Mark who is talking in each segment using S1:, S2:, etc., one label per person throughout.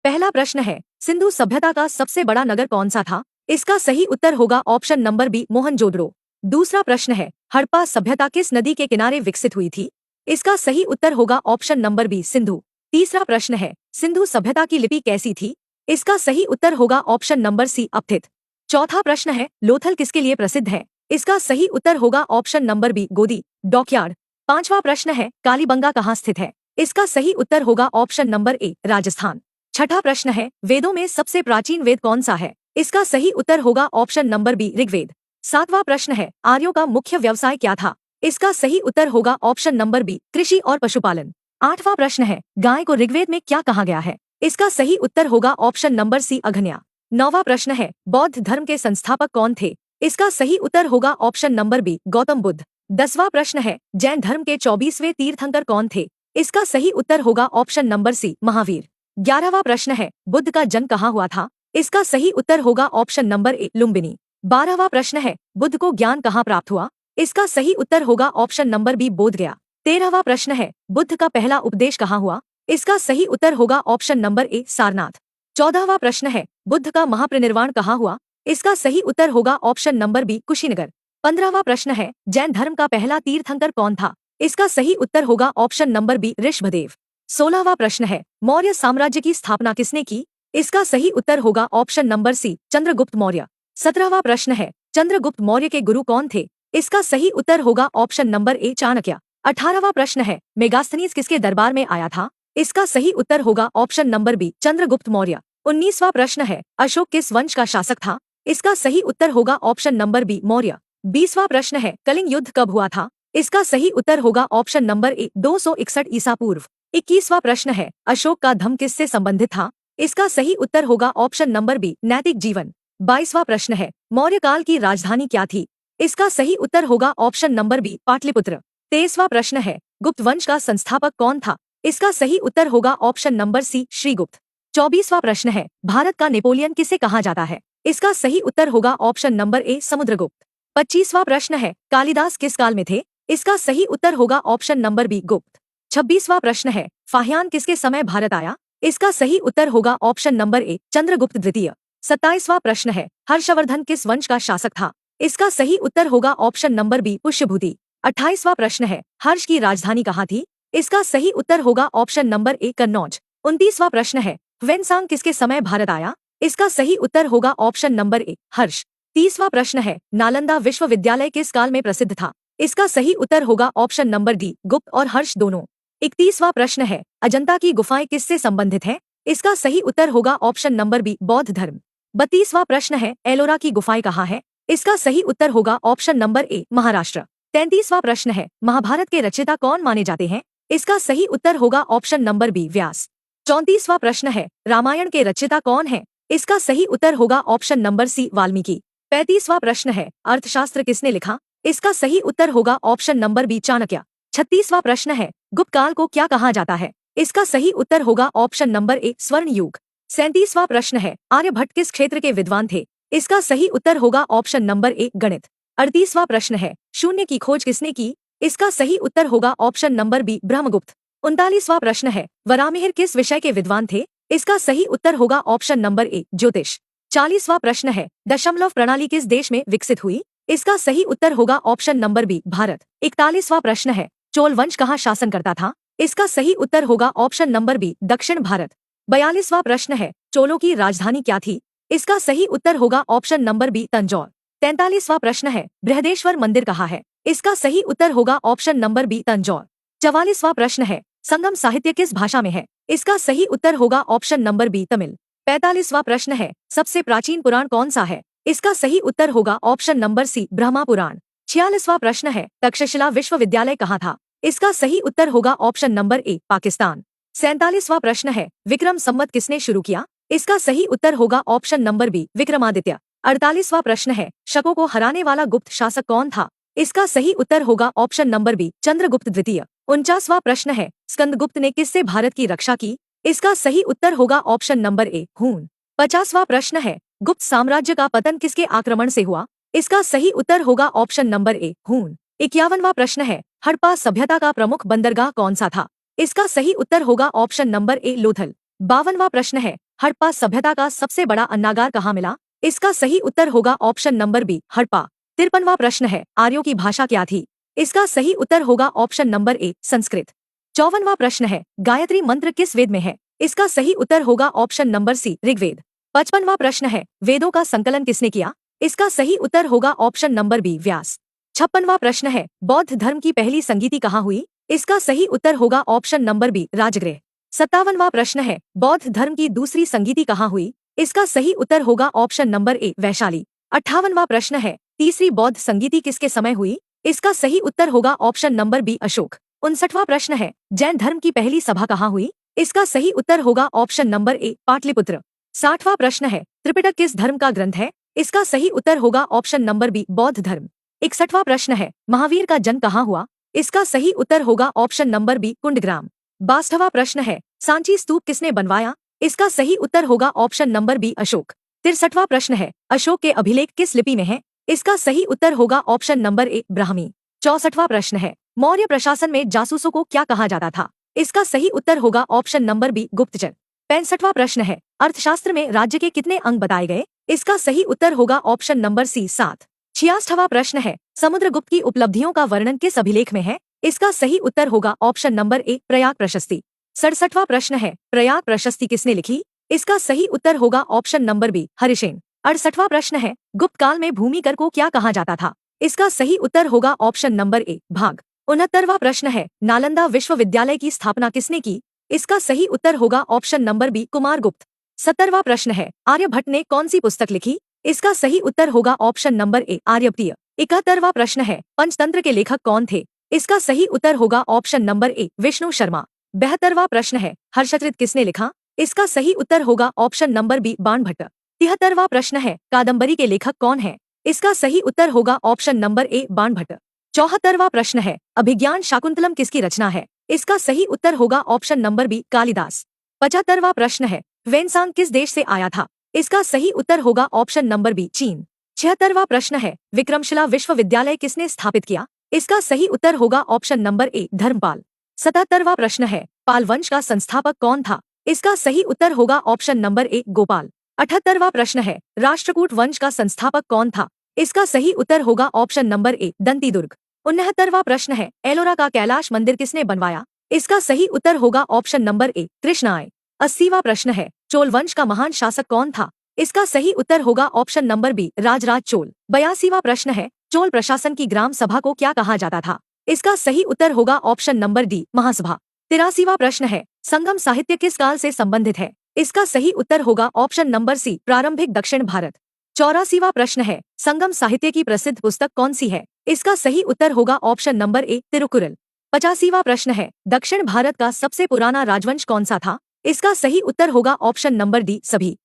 S1: पहला प्रश्न है, सिंधु सभ्यता का सबसे बड़ा नगर कौन सा था? इसका सही उत्तर होगा ऑप्शन नंबर बी, मोहनजोदड़ो। दूसरा प्रश्न है, हड़प्पा सभ्यता किस नदी के किनारे विकसित हुई थी? इसका सही उत्तर होगा ऑप्शन नंबर बी, सिंधु। तीसरा प्रश्न है, सिंधु सभ्यता की लिपि कैसी थी? इसका सही उत्तर होगा ऑप्शन नंबर सी, अपथित। चौथा प्रश्न है, लोथल किसके लिए प्रसिद्ध है? इसका सही उत्तर होगा ऑप्शन नंबर बी, गोदी, डॉकयार्ड। पांचवा प्रश्न है, कालीबंगा कहाँ स्थित है? इसका सही उत्तर होगा ऑप्शन नंबर ए, राजस्थान। छठा प्रश्न है, वेदों में सबसे प्राचीन वेद कौन सा है? इसका सही उत्तर होगा ऑप्शन नंबर बी, ऋग्वेद। सातवां प्रश्न है, आर्यों का मुख्य व्यवसाय क्या था? इसका सही उत्तर होगा ऑप्शन नंबर बी, कृषि और पशुपालन। आठवां प्रश्न है, गाय को ऋग्वेद में क्या कहा गया है? इसका सही उत्तर होगा ऑप्शन नंबर सी, अघन्या। नौवां प्रश्न है, बौद्ध धर्म के संस्थापक कौन थे? इसका सही उत्तर होगा option number B, Gautam Buddha. 10वां प्रश्न है, जैन धर्म के 24वें तीर्थंकर कौन थे? इसका सही उत्तर होगा ऑप्शन नंबर सी, महावीर। 11वां प्रश्न है, बुद्ध का जन्म कहाँ हुआ था? इसका सही उत्तर होगा ऑप्शन नंबर ए, लुम्बिनी। 12वां प्रश्न है, बुद्ध को ज्ञान कहाँ प्राप्त हुआ? इसका सही उत्तर होगा ऑप्शन नंबर बी, बोधगया। 13वां प्रश्न है, बुद्ध का पहला उपदेश कहाँ हुआ? इसका सही उत्तर होगा ऑप्शन नंबर ए, सारनाथ। 14वां प्रश्न है, बुद्ध का महापरिनिर्वाण कहाँ हुआ? इसका सही उत्तर होगा ऑप्शन नंबर बी, कुशीनगर। 15वां प्रश्न है, जैन धर्म का पहला तीर्थंकर कौन था? इसका सही उत्तर होगा ऑप्शन नंबर बी, ऋषभदेव। 16वां प्रश्न है, मौर्य साम्राज्य की स्थापना किसने की? इसका सही उत्तर होगा option number C, Chandragupta Maurya. 17वां प्रश्न है, चंद्रगुप्त मौर्य के गुरु कौन थे? इसका सही उत्तर होगा ऑप्शन नंबर ए, चाणक्य। 18वां प्रश्न है, मेगास्थनीज किसके दरबार में आया था? इसका सही उत्तर होगा option number B, Chandragupta Maurya. 19वां प्रश्न है, अशोक किस वंश का शासक था? इसका सही उत्तर होगा ऑप्शन नंबर बी, मौर्य। 20वां प्रश्न है, कलिंग युद्ध कब हुआ था? इसका सही उत्तर होगा ऑप्शन नंबर ए, 261 ईसा पूर्व। 21वां प्रश्न है, अशोक का धम्म किससे संबंधित था? इसका सही उत्तर होगा ऑप्शन नंबर बी, नैतिक जीवन। 22वां प्रश्न है, मौर्य काल की राजधानी क्या थी? इसका सही उत्तर होगा ऑप्शन नंबर बी, पाटलिपुत्र। 23वां प्रश्न है, गुप्त वंश का संस्थापक कौन था? इसका सही उत्तर होगा ऑप्शन नंबर सी, श्रीगुप्त। 24वां प्रश्न है, भारत का नेपोलियन किसे कहा जाता है? इसका सही उत्तर होगा ऑप्शन नंबर ए, समुद्रगुप्त। 25वां प्रश्न है, कालिदास किस काल में थे? इसका सही उत्तर होगा ऑप्शन नंबर बी, गुप्त। 26वां प्रश्न है, फाहियान किसके समय भारत आया? इसका सही उत्तर होगा ऑप्शन नंबर ए, चंद्रगुप्त द्वितीय। 27वां प्रश्न है, हर्षवर्धन किस वंश का शासक था? इसका सही उत्तर होगा ऑप्शन नंबर बी, पुष्यभूति। 28वां प्रश्न है, हर्ष की राजधानी कहाँ थी? इसका सही उत्तर होगा ऑप्शन नंबर ए, कन्नौज। 29वां प्रश्न है, ह्वेनसांग किसके समय भारत आया? इसका सही उत्तर होगा ऑप्शन नंबर ए, हर्ष। 30वां प्रश्न है, नालंदा विश्वविद्यालय किस काल में प्रसिद्ध था? इसका सही उत्तर होगा ऑप्शन नंबर डी, गुप्त और हर्ष दोनों। 31वां प्रश्न है, अजंता की गुफाएं किससे संबंधित हैं? इसका सही उत्तर होगा ऑप्शन नंबर बी, बौद्ध धर्म। 32वां प्रश्न है, एलोरा की गुफाएं कहाँ है? इसका सही उत्तर होगा ऑप्शन नंबर ए, महाराष्ट्र। 33वां प्रश्न है, महाभारत के रचयिता कौन माने जाते हैं? इसका सही उत्तर होगा ऑप्शन नंबर बी, व्यास। 34वां प्रश्न है, रामायण के रचयिता कौन है? इसका सही उत्तर होगा ऑप्शन नंबर सी, वाल्मीकि। 35वां प्रश्न है, अर्थशास्त्र किसने लिखा? इसका सही उत्तर होगा ऑप्शन नंबर बी, चाणक्य। 36वां प्रश्न है, गुप्त काल को क्या कहा जाता है? इसका सही उत्तर होगा ऑप्शन नंबर ए, स्वर्ण युग। 37वां प्रश्न है, आर्यभट्ट किस क्षेत्र के विद्वान थे? इसका सही उत्तर होगा ऑप्शन नंबर ए, गणित। 38वां प्रश्न है, शून्य की खोज किसने की? इसका सही उत्तर होगा ऑप्शन नंबर बी, ब्रह्मगुप्त। 39वां प्रश्न है, वराहमिहिर किस विषय के विद्वान थे? इसका सही उत्तर होगा ऑप्शन नंबर ए, ज्योतिष। 40वां प्रश्न है, दशमलव प्रणाली किस देश में विकसित हुई? इसका सही उत्तर होगा ऑप्शन नंबर बी, भारत। 41वां प्रश्न है, चोल वंश कहाँ शासन करता था? इसका सही उत्तर होगा ऑप्शन नंबर बी, दक्षिण भारत। 42वां प्रश्न है, चोलों की राजधानी क्या थी? इसका सही उत्तर होगा ऑप्शन नंबर बी, तंजौर। 43वां प्रश्न है, बृहदेश्वर मंदिर कहाँ है? इसका सही उत्तर होगा ऑप्शन नंबर बी, तंजौर। 44वां प्रश्न है, संगम साहित्य किस भाषा में है? इसका सही उत्तर होगा ऑप्शन नंबर बी, तमिल। 45वां प्रश्न है, सबसे प्राचीन पुराण कौन सा है? इसका सही उत्तर होगा ऑप्शन नंबर सी, ब्रह्मा पुराण। 46वां प्रश्न है, तक्षशिला विश्वविद्यालय कहाँ था? इसका सही उत्तर होगा ऑप्शन नंबर ए, पाकिस्तान। 47वां प्रश्न है, विक्रम संवत किसने शुरू किया? इसका सही उत्तर होगा ऑप्शन नंबर बी, विक्रमादित्य। 48वां प्रश्न है, शकों को हराने वाला गुप्त शासक कौन था? इसका सही उत्तर होगा ऑप्शन नंबर बी, चंद्रगुप्त द्वितीय। 49वां प्रश्न है, स्कंदगुप्त ने किससे भारत की रक्षा की? इसका सही उत्तर होगा ऑप्शन नंबर ए, हून। 50वां प्रश्न है, गुप्त साम्राज्य का पतन किसके आक्रमण से हुआ? इसका सही उत्तर होगा ऑप्शन नंबर ए, हून। 51वां प्रश्न है, हड़प्पा सभ्यता का प्रमुख बंदरगाह कौन सा था? इसका सही उत्तर होगा ऑप्शन नंबर ए, लोथल। 52वां प्रश्न है, हड़प्पा सभ्यता का सबसे बड़ा अन्नागार कहाँ मिला? इसका सही उत्तर होगा ऑप्शन नंबर बी, हड़प्पा। 53वां प्रश्न है, आर्यों की भाषा क्या थी? इसका सही उत्तर होगा ऑप्शन नंबर ए, संस्कृत। 54वां प्रश्न है, गायत्री मंत्र किस वेद में है? इसका सही उत्तर होगा ऑप्शन नंबर सी, ऋग्वेद। 55वां प्रश्न है, वेदों का संकलन किसने किया? इसका सही उत्तर होगा ऑप्शन नंबर बी, व्यास। 56वां प्रश्न है, बौद्ध धर्म की पहली संगीति कहाँ हुई? इसका सही उत्तर होगा ऑप्शन नंबर बी, राजगृह। 57वां प्रश्न है, बौद्ध धर्म की दूसरी संगीति कहाँ हुई? इसका सही उत्तर होगा ऑप्शन नंबर ए, वैशाली। 58वां प्रश्न है, तीसरी बौद्ध संगीति किसके समय हुई? इसका सही उत्तर होगा ऑप्शन नंबर बी, अशोक। 59वां प्रश्न है, जैन धर्म की पहली सभा कहाँ हुई? इसका सही उत्तर होगा ऑप्शन नंबर ए, पाटलिपुत्र। 60वां प्रश्न है, त्रिपिटक किस धर्म का ग्रंथ है? इसका सही उत्तर होगा ऑप्शन नंबर बी, बौद्ध धर्म। 61वां प्रश्न है, महावीर का जन्म कहाँ हुआ? इसका सही उत्तर होगा ऑप्शन नंबर बी, कुंडग्राम। 62वां प्रश्न है, सांची स्तूप किसने बनवाया? इसका सही उत्तर होगा ऑप्शन नंबर बी, अशोक। 63वां प्रश्न है, अशोक के अभिलेख किस लिपि में है? इसका सही उत्तर होगा ऑप्शन नंबर ए, ब्राह्मी। 64वां प्रश्न है, मौर्य प्रशासन में जासूसों को क्या कहा जाता था? इसका सही उत्तर होगा ऑप्शन नंबर बी, गुप्तचर। 65वां प्रश्न है, अर्थशास्त्र में राज्य के कितने अंग बताए गए? इसका सही उत्तर होगा ऑप्शन नंबर सी, 7। 66वां प्रश्न है, समुद्रगुप्त की उपलब्धियों का वर्णन किस अभिलेख में है? इसका सही उत्तर होगा ऑप्शन नंबर ए, प्रयाग प्रशस्ति। 67वां प्रश्न है, प्रयाग प्रशस्ति किसने लिखी? इसका सही उत्तर होगा ऑप्शन नंबर बी, हरिसेन। 68वां प्रश्न है, गुप्त काल में भूमि कर को क्या कहा जाता था? इसका सही उत्तर होगा ऑप्शन नंबर ए, भाग। 69वां प्रश्न है, नालंदा विश्वविद्यालय की स्थापना किसने की? इसका सही उत्तर होगा ऑप्शन नंबर बी, कुमारगुप्त। 70वां प्रश्न है, आर्यभट्ट ने कौन सी पुस्तक लिखी? इसका सही उत्तर होगा ऑप्शन नंबर ए, आर्यप्रिय। 71वां प्रश्न है, पंचतंत्र के लेखक कौन थे? इसका सही उत्तर होगा option number A, Vishnu Sharma. 72वां प्रश्न है, हर्षचरित किसने लिखा? इसका सही उत्तर होगा ऑप्शन नंबर बी, बाणभट्ट। 73वां प्रश्न है, कादम्बरी के लेखक कौन है? इसका सही उत्तर होगा ऑप्शन नंबर ए, बाणभट्ट। 74वां प्रश्न है, अभिज्ञान शाकुंतलम किसकी रचना है? इसका सही उत्तर होगा ऑप्शन नंबर बी, कालिदास। 75वां प्रश्न है, वेनसांग किस देश से आया था? इसका सही उत्तर होगा ऑप्शन नंबर बी, चीन। 76वां प्रश्न है, विक्रमशिला विश्वविद्यालय किसने स्थापित किया? इसका सही उत्तर होगा ऑप्शन नंबर ए, धर्मपाल। 77वां प्रश्न है, पाल वंश का संस्थापक कौन था? इसका सही उत्तर होगा ऑप्शन नंबर ए, गोपाल। 78वां प्रश्न है, राष्ट्रकूट वंश का संस्थापक कौन था? इसका सही उत्तर होगा ऑप्शन नंबर ए, दंतीदुर्ग। 69वां प्रश्न है, एलोरा का कैलाश मंदिर किसने बनवाया? इसका सही उत्तर होगा ऑप्शन नंबर ए, कृष्णाय। 80वां प्रश्न है, चोल वंश का महान शासक कौन था? इसका सही उत्तर होगा option number B, Rajaraja Chola. 82वां प्रश्न है, चोल प्रशासन की ग्राम सभा को क्या कहा जाता था? इसका सही उत्तर होगा ऑप्शन नंबर डी, महासभा। 83वां प्रश्न है, संगम साहित्य किस काल से संबंधित है? इसका सही उत्तर होगा ऑप्शन नंबर सी, प्रारंभिक दक्षिण भारत। 84वां प्रश्न है, संगम साहित्य की प्रसिद्ध पुस्तक कौन सी है? इसका सही उत्तर होगा ऑप्शन नंबर ए, तिरुकुरल। 85वां प्रश्न है, दक्षिण भारत का सबसे पुराना राजवंश कौन सा था? इसका सही उत्तर होगा ऑप्शन नंबर डी, सभी।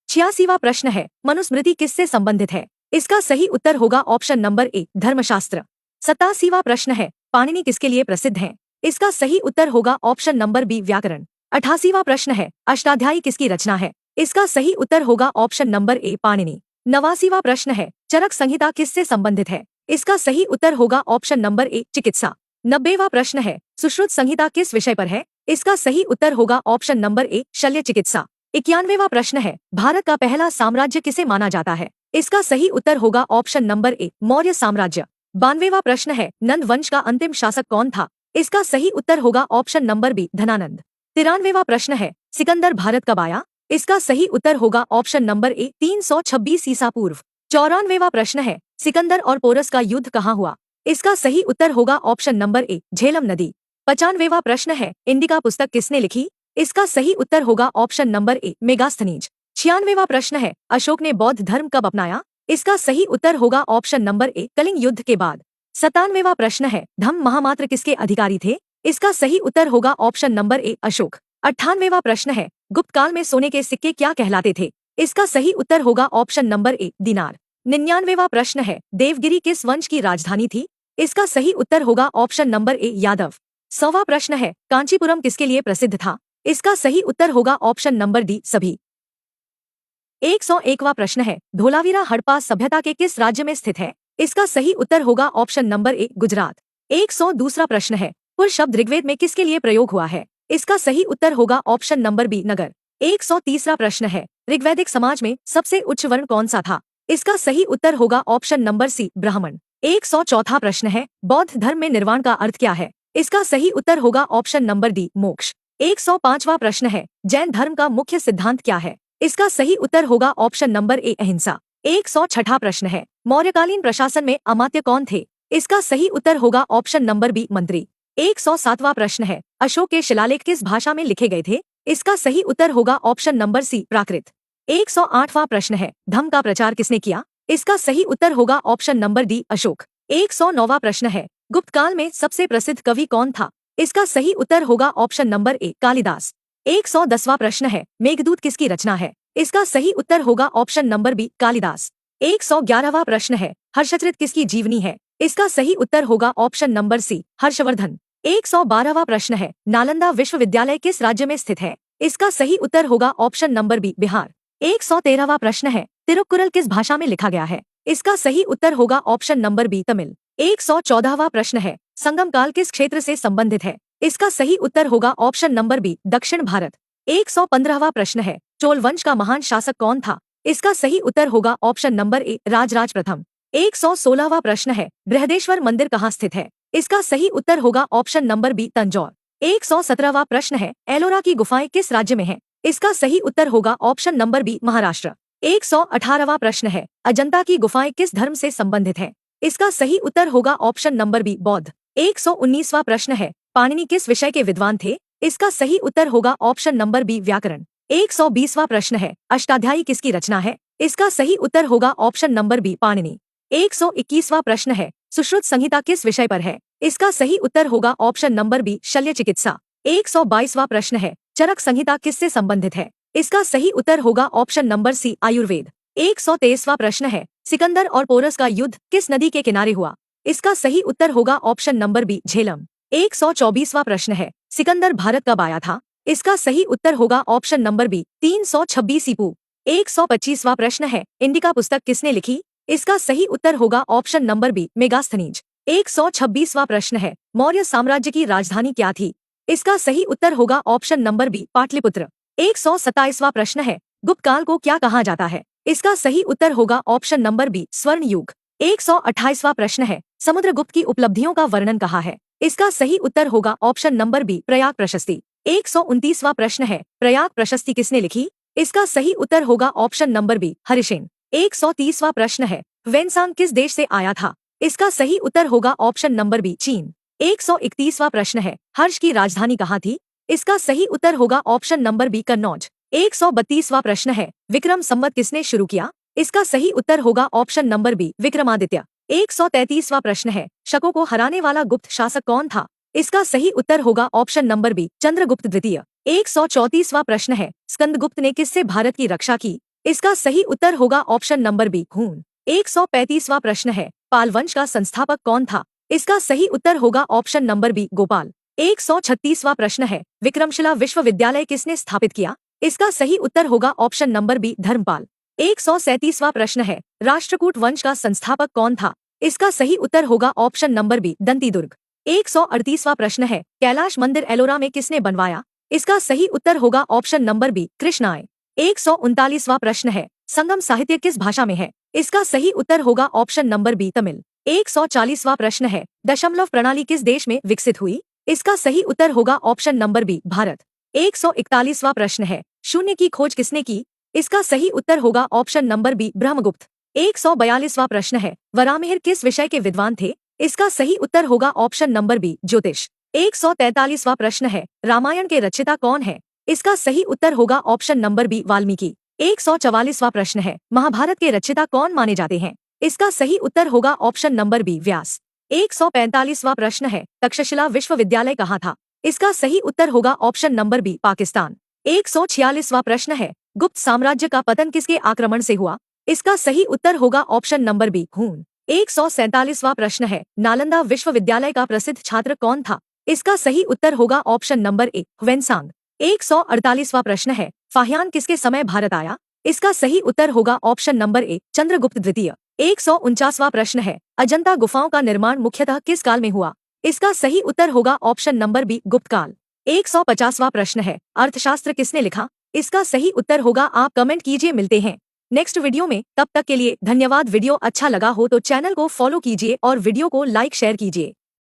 S1: 86वां प्रश्न है, मनुस्मृति किससे संबंधित है? इसका सही उत्तर होगा ऑप्शन नंबर ए, धर्मशास्त्र। 87वां प्रश्न है, पाणिनि किसके लिए प्रसिद्ध है? इसका सही उत्तर होगा ऑप्शन नंबर बी, व्याकरण। 88वां प्रश्न है, अष्टाध्यायी किसकी रचना है? इसका सही उत्तर होगा ऑप्शन नंबर ए, पाणिनि। 89वां प्रश्न है, चरक संहिता किससे संबंधित है? इसका सही उत्तर होगा ऑप्शन नंबर ए, चिकित्सा। 90वां प्रश्न है, सुश्रुत संहिता किस विषय पर है? इसका सही उत्तर होगा ऑप्शन नंबर ए, शल्य चिकित्सा। 91वां प्रश्न है, भारत का पहला साम्राज्य किसे माना जाता है? इसका सही उत्तर होगा ऑप्शन नंबर ए, मौर्य साम्राज्य। 92वां प्रश्न है, नंद वंश का अंतिम शासक कौन था? इसका सही उत्तर होगा ऑप्शन नंबर बी, धनानंद। 93वां प्रश्न है, सिकंदर भारत कब आया? इसका सही उत्तर होगा ऑप्शन नंबर ए, 326 ईसा पूर्व। 94वां प्रश्न है, सिकंदर और पोरस का युद्ध कहाँ हुआ? इसका सही उत्तर होगा ऑप्शन नंबर ए, झेलम नदी। 95वां प्रश्न है, इंडिका पुस्तक किसने लिखी? इसका सही उत्तर होगा ऑप्शन नंबर ए, मेगास्थनीज। 96वां प्रश्न है, अशोक ने बौद्ध धर्म कब अपनाया? इसका सही उत्तर होगा ऑप्शन नंबर ए, कलिंग युद्ध के बाद। 97वां प्रश्न है, धम्म महामात्र किसके अधिकारी थे? इसका सही उत्तर होगा ऑप्शन नंबर ए, अशोक। 98वां प्रश्न है, गुप्त काल में सोने के सिक्के क्या कहलाते थे? इसका सही उत्तर होगा ऑप्शन नंबर ए, दिनार। 99वां प्रश्न है, देवगिरी किस वंश की राजधानी थी? इसका सही उत्तर होगा ऑप्शन नंबर ए, यादव। 100वां प्रश्न है, कांचीपुरम किसके लिए प्रसिद्ध था? इसका सही उत्तर होगा ऑप्शन नंबर डी, सभी। 101वां प्रश्न है, धोलावीरा हड़प्पा सभ्यता के किस राज्य में स्थित है? इसका सही उत्तर होगा ऑप्शन नंबर ए, गुजरात। 102वां प्रश्न है, पुर शब्द ऋग्वेद में किसके लिए प्रयोग हुआ है? इसका सही उत्तर होगा ऑप्शन नंबर बी, नगर। 130वां प्रश्न है, ऋग्वैदिक समाज में सबसे उच्च वर्ण कौन सा था? इसका सही उत्तर होगा ऑप्शन नंबर सी, ब्राह्मण। 104वां प्रश्न है, बौद्ध धर्म में निर्वाण का अर्थ क्या है? इसका सही उत्तर होगा ऑप्शन नंबर डी, मोक्ष। 105वां प्रश्न है, जैन धर्म का मुख्य सिद्धांत क्या है? इसका सही उत्तर होगा ऑप्शन नंबर ए, अहिंसा। 106वां प्रश्न है, मौर्यकालीन प्रशासन में अमात्य कौन थे? इसका सही उत्तर होगा ऑप्शन नंबर बी, मंत्री। 107वां प्रश्न है, अशोक के शिलालेख किस भाषा में लिखे गए थे? इसका सही उत्तर होगा ऑप्शन नंबर सी, प्राकृत। 108वां प्रश्न है, धम्म का प्रचार किसने किया? इसका सही उत्तर होगा ऑप्शन नंबर डी, अशोक। 109वां प्रश्न है, गुप्त काल में सबसे प्रसिद्ध कवि कौन था? इसका सही उत्तर होगा ऑप्शन नंबर ए, कालिदास। 110वां प्रश्न है, मेघदूत किसकी रचना है? इसका सही उत्तर होगा ऑप्शन नंबर बी, कालिदास। 111वां प्रश्न है, हर्षचरित किसकी जीवनी है? इसका सही उत्तर होगा ऑप्शन नंबर सी, हर्षवर्धन। 112वां प्रश्न है, नालंदा विश्वविद्यालय किस राज्य में स्थित है? इसका सही उत्तर होगा ऑप्शन नंबर बी, बिहार। 113वां प्रश्न है, तिरुक्कुरल किस भाषा में लिखा गया है? इसका सही उत्तर होगा ऑप्शन नंबर बी, तमिल। 114वां प्रश्न है, संगम काल किस क्षेत्र से संबंधित है? इसका सही उत्तर होगा ऑप्शन नंबर बी, दक्षिण भारत। 115वां प्रश्न है, चोल वंश का महान शासक कौन था? इसका सही उत्तर होगा ऑप्शन नंबर ए, राजराज प्रथम। 116वां प्रश्न है, बृहदेश्वर मंदिर कहाँ स्थित है? इसका सही उत्तर होगा ऑप्शन नंबर बी, तंजौर। 117वां प्रश्न है, एलोरा की गुफाएं किस राज्य में हैं? इसका सही उत्तर होगा ऑप्शन नंबर बी, महाराष्ट्र। 118वां प्रश्न है, अजंता की गुफाएं किस धर्म से संबंधित हैं? इसका सही उत्तर होगा ऑप्शन नंबर बी, बौद्ध। 119वां प्रश्न है, पाणिनि किस विषय के विद्वान थे? इसका सही उत्तर होगा ऑप्शन नंबर बी, व्याकरण। 120वां प्रश्न है, अष्टाध्यायी किसकी रचना है? इसका सही उत्तर होगा ऑप्शन नंबर बी, पाणिनि। 121वां प्रश्न है, सुश्रुत संहिता किस विषय पर है? इसका सही उत्तर होगा ऑप्शन नंबर बी, शल्य चिकित्सा। 122वां प्रश्न है, चरक संहिता किससे संबंधित है? इसका सही उत्तर होगा ऑप्शन नंबर सी, आयुर्वेद। 123वां प्रश्न है, सिकंदर और पोरस का युद्ध किस नदी के किनारे हुआ? इसका सही उत्तर होगा ऑप्शन नंबर बी, झेलम। 124वां प्रश्न है, सिकंदर भारत कब आया था? इसका सही उत्तर होगा ऑप्शन नंबर बी, 326 ईपू। 125वां प्रश्न है, इंडिका पुस्तक किसने लिखी? इसका सही उत्तर होगा ऑप्शन नंबर बी, मेगास्थनीज। 126वां प्रश्न है, मौर्य साम्राज्य की राजधानी क्या थी? इसका सही उत्तर होगा ऑप्शन नंबर बी, पाटलिपुत्र। 127वां प्रश्न है, गुप्त काल को क्या कहा जाता है? इसका सही उत्तर होगा ऑप्शन नंबर बी, स्वर्ण युग। 128वां प्रश्न है, समुद्रगुप्त की उपलब्धियों का वर्णन कहा है? इसका सही उत्तर होगा ऑप्शन नंबर बी, प्रयाग प्रशस्ति। 129वां प्रश्न है, प्रयाग प्रशस्ति किसने लिखी? इसका सही उत्तर होगा ऑप्शन नंबर बी, हरिसेन। 130वां प्रश्न है, वेनसांग किस देश से आया था? इसका सही उत्तर होगा ऑप्शन नंबर बी, चीन। 131वां प्रश्न है, हर्ष की राजधानी कहाँ थी? इसका सही उत्तर होगा ऑप्शन नंबर बी, कन्नौज। 132वां प्रश्न है, विक्रम संवत किसने शुरू किया? इसका सही उत्तर होगा ऑप्शन नंबर बी, विक्रमादित्य। 133वां प्रश्न है, शकों को हराने वाला गुप्त शासक कौन था? इसका सही उत्तर होगा ऑप्शन नंबर बी, चंद्रगुप्त द्वितीय। 134वां प्रश्न है, स्कंदगुप्त ने किससे भारत की रक्षा की? इसका सही उत्तर होगा ऑप्शन नंबर बी, हून। 135वां प्रश्न है, पाल वंश का संस्थापक कौन था? इसका सही उत्तर होगा ऑप्शन नंबर बी, गोपाल। 136वां प्रश्न है, विक्रमशिला विश्वविद्यालय किसने स्थापित किया? इसका सही उत्तर होगा ऑप्शन नंबर बी, धर्मपाल। 137वां प्रश्न है, राष्ट्रकूट वंश का संस्थापक कौन था? इसका सही उत्तर होगा ऑप्शन नंबर बी, दंतीदुर्ग। 138वां प्रश्न है, कैलाश मंदिर एलोरा में किसने बनवाया? इसका सही उत्तर होगा ऑप्शन नंबर बी, कृष्णाय। 139वां प्रश्न है, संगम साहित्य किस भाषा में है? इसका सही उत्तर होगा ऑप्शन नंबर बी, तमिल। 140वां प्रश्न है, दशमलव प्रणाली किस देश में विकसित हुई? इसका सही उत्तर होगा ऑप्शन नंबर बी, भारत। 141वां प्रश्न है, शून्य की खोज किसने की? इसका सही उत्तर होगा ऑप्शन नंबर बी, ब्रह्मगुप्त। 142वां प्रश्न है, वराहमिहिर किस विषय के विद्वान थे? इसका सही उत्तर होगा ऑप्शन नंबर बी, ज्योतिष। 143वां प्रश्न है, रामायण के रचयिता कौन है? इसका सही उत्तर होगा ऑप्शन नंबर बी, वाल्मीकि। 144वां प्रश्न है, महाभारत के रचयिता कौन माने जाते हैं? इसका सही उत्तर होगा ऑप्शन नंबर बी, व्यास। 145वां प्रश्न है, तक्षशिला विश्वविद्यालय कहाँ था? इसका सही उत्तर होगा ऑप्शन नंबर बी, पाकिस्तान। 146वां प्रश्न है, गुप्त साम्राज्य का पतन किसके आक्रमण से हुआ? इसका सही उत्तर होगा ऑप्शन नंबर बी, हून। 147वां प्रश्न है, नालंदा विश्वविद्यालय का प्रसिद्ध छात्र कौन था? इसका सही उत्तर होगा ऑप्शन नंबर ए, वेनसांग। 148वां प्रश्न है, फाहियान किसके समय भारत आया? इसका सही उत्तर होगा ऑप्शन नंबर ए, चंद्रगुप्त द्वितीय। 149वां प्रश्न है, अजंता गुफाओं का निर्माण मुख्यतः किस काल में हुआ? इसका सही उत्तर होगा ऑप्शन नंबर बी, गुप्त काल। 150वां प्रश्न है, अर्थशास्त्र किसने लिखा? इसका सही उत्तर होगा, आप कमेंट कीजिए। मिलते हैं नेक्स्ट वीडियो में, तब तक के लिए धन्यवाद। वीडियो अच्छा लगा हो तो चैनल को फॉलो कीजिए और वीडियो को लाइक शेयर कीजिए।